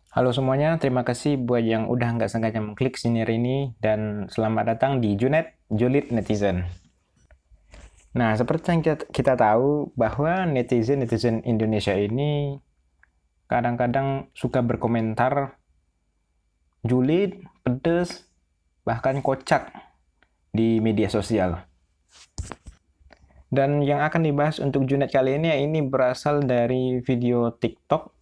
Halo semuanya, terima kasih buat yang udah nggak sengaja mengklik sini ini dan selamat datang di Junet, Julid Netizen. Nah, seperti yang kita tahu bahwa netizen Indonesia ini kadang-kadang suka berkomentar julid, pedes, bahkan kocak di media sosial. Dan yang akan dibahas untuk Junet kali ini berasal dari video TikTok,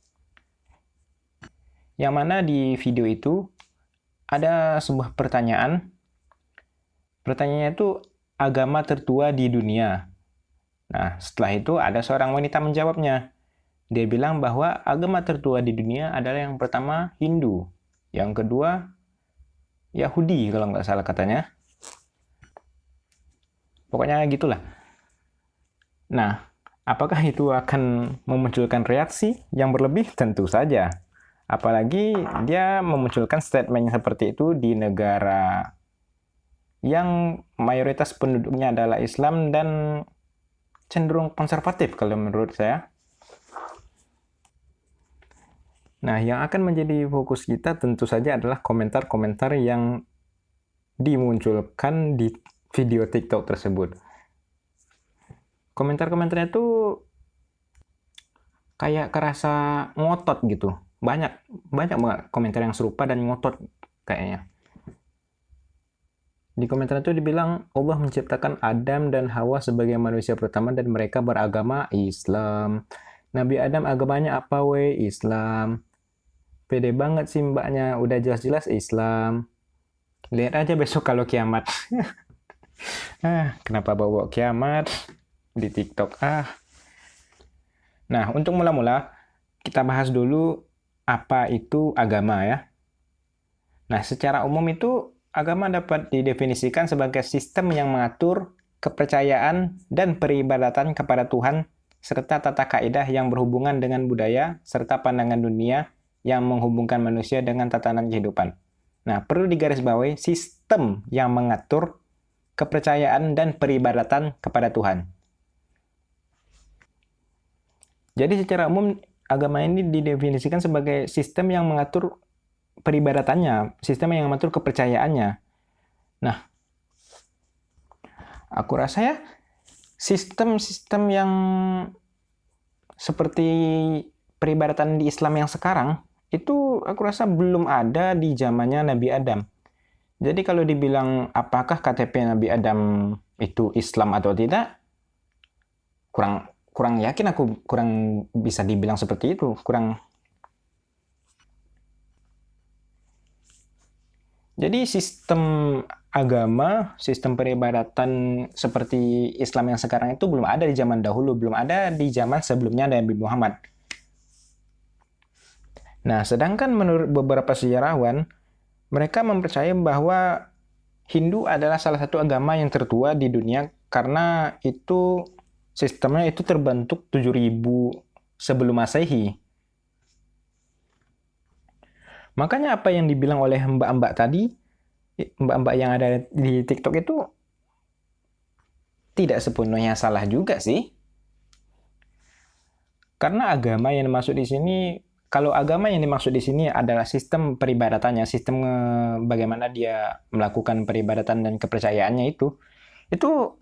yang mana di video itu ada sebuah pertanyaan. Pertanyaannya itu agama tertua di dunia. Nah, setelah itu ada seorang wanita menjawabnya. Dia bilang bahwa agama tertua di dunia adalah yang pertama Hindu, yang kedua Yahudi kalau nggak salah katanya. Pokoknya gitulah. Nah, apakah itu akan memunculkan reaksi yang berlebih? Tentu saja. Apalagi dia memunculkan statement seperti itu di negara yang mayoritas penduduknya adalah Islam dan cenderung konservatif kalau menurut saya. Nah, yang akan menjadi fokus kita tentu saja adalah komentar-komentar yang dimunculkan di video TikTok tersebut. Komentar-komentarnya itu kayak kerasa ngotot gitu. Banyak banget komentar yang serupa dan ngotot kayaknya. Di komentar itu dibilang Allah menciptakan Adam dan Hawa sebagai manusia pertama dan mereka beragama Islam. Nabi Adam agamanya apa we? Islam. Pede banget sih mbaknya, udah jelas-jelas Islam. Lihat aja besok kalau kiamat. Kenapa bawa kiamat di TikTok? Nah, untuk mula-mula kita bahas dulu apa itu agama ya. Nah, secara umum itu agama dapat didefinisikan sebagai sistem yang mengatur kepercayaan dan peribadatan kepada Tuhan serta tata kaidah yang berhubungan dengan budaya serta pandangan dunia yang menghubungkan manusia dengan tatanan kehidupan. Nah, perlu digarisbawahi sistem yang mengatur kepercayaan dan peribadatan kepada Tuhan. Jadi secara umum agama ini didefinisikan sebagai sistem yang mengatur peribadatannya, sistem yang mengatur kepercayaannya. Nah, aku rasa ya sistem-sistem yang seperti peribadatan di Islam yang sekarang itu aku rasa belum ada di zamannya Nabi Adam. Jadi kalau dibilang apakah KTP Nabi Adam itu Islam atau tidak, kurang kurang yakin aku, kurang bisa dibilang seperti itu, kurang. Jadi sistem agama, sistem peribadatan seperti Islam yang sekarang itu belum ada di zaman dahulu, belum ada di zaman sebelumnya Nabi Muhammad. Nah, sedangkan menurut beberapa sejarawan, mereka mempercayai bahwa Hindu adalah salah satu agama yang tertua di dunia karena itu sistemnya itu terbentuk 7.000 sebelum Masehi. Makanya apa yang dibilang oleh mbak-mbak tadi, mbak-mbak yang ada di TikTok itu tidak sepenuhnya salah juga sih. Karena agama yang dimaksud di sini, kalau agama yang dimaksud di sini adalah sistem peribadatannya, sistem bagaimana dia melakukan peribadatan dan kepercayaannya itu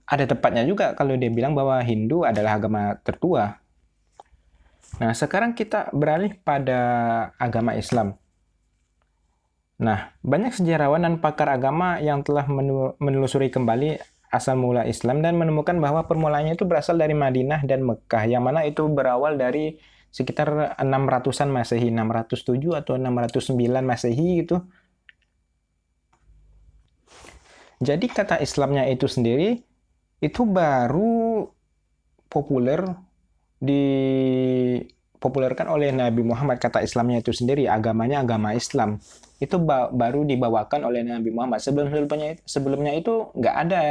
ada tepatnya juga kalau dia bilang bahwa Hindu adalah agama tertua. Nah, sekarang kita beralih pada agama Islam. Nah, banyak sejarawan dan pakar agama yang telah menelusuri kembali asal mula Islam dan menemukan bahwa permulaannya itu berasal dari Madinah dan Mekah, yang mana itu berawal dari sekitar 600-an Masehi, 607 atau 609 Masehi gitu. Jadi kata Islamnya itu sendiri itu baru populer dipopulerkan oleh Nabi Muhammad. Kata Islamnya itu sendiri, agamanya agama Islam. Itu baru dibawakan oleh Nabi Muhammad. Sebelumnya itu nggak ada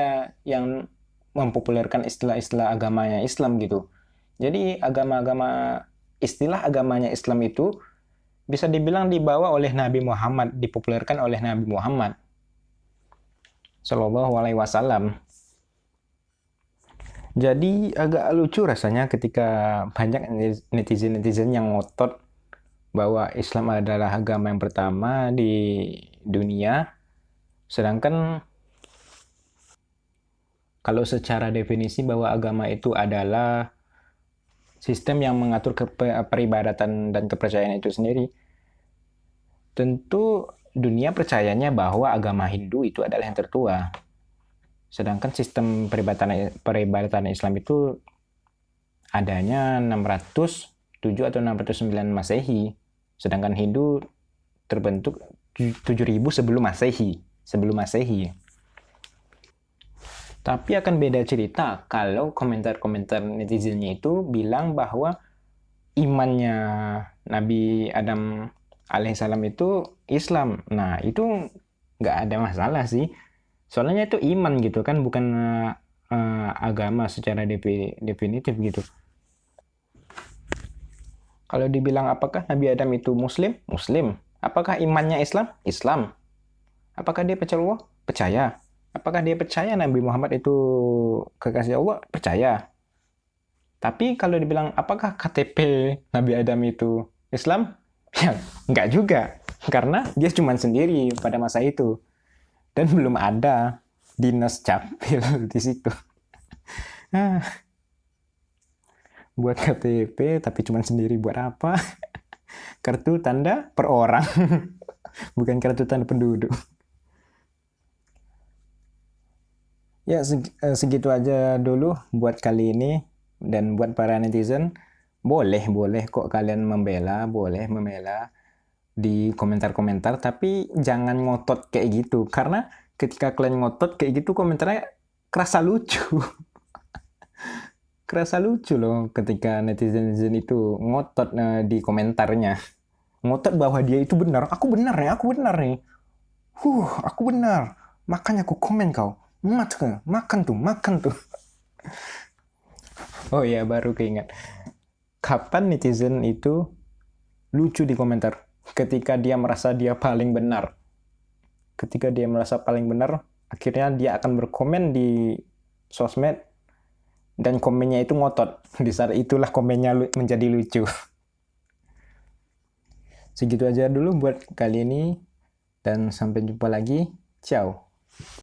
yang mempopulerkan istilah-istilah agamanya Islam gitu. Jadi istilah agamanya Islam itu bisa dibilang dibawa oleh Nabi Muhammad, dipopulerkan oleh Nabi Muhammad Shallallahu Alaihi Wasallam. Jadi agak lucu rasanya ketika banyak netizen-netizen yang ngotot bahwa Islam adalah agama yang pertama di dunia, sedangkan kalau secara definisi bahwa agama itu adalah sistem yang mengatur peribadatan dan kepercayaan itu sendiri, tentu dunia percayanya bahwa agama Hindu itu adalah yang tertua. Sedangkan sistem peribadatan Islam itu adanya 607 atau 609 Masehi. Sedangkan Hindu terbentuk 7000 sebelum Masehi. Tapi akan beda cerita kalau komentar-komentar netizennya itu bilang bahwa imannya Nabi Adam alaihissalam itu Islam. Nah, itu nggak ada masalah sih. Soalnya itu iman gitu kan, bukan agama secara definitif gitu. Kalau dibilang apakah Nabi Adam itu Muslim? Muslim. Apakah imannya Islam? Islam. Apakah dia percaya Allah? Percaya. Apakah dia percaya Nabi Muhammad itu kekasih Allah? Percaya. Tapi kalau dibilang apakah KTP Nabi Adam itu Islam? Ya, enggak juga. Karena dia cuma sendiri pada masa itu. Dan belum ada dinas capil di situ. Buat KTP tapi cuma sendiri buat apa? Kartu tanda per orang. Bukan kartu tanda penduduk. Ya, segitu aja dulu buat kali ini. Dan buat para netizen, boleh kok kalian boleh membela di komentar-komentar, tapi jangan ngotot kayak gitu. Karena ketika kalian ngotot kayak gitu, komentarnya kerasa lucu. Kerasa lucu loh ketika netizen itu ngotot di komentarnya. Ngotot bahwa dia itu benar. Aku benar nih. Aku benar. Makanya aku komen kau. Makan tuh. Oh ya, baru keingat. Kapan netizen itu lucu di komentar? Ketika dia merasa dia paling benar. Ketika dia merasa paling benar, akhirnya dia akan berkomen di sosmed dan komennya itu ngotot. Di saat itulah komennya menjadi lucu. Segitu aja dulu buat kali ini dan sampai jumpa lagi. Ciao.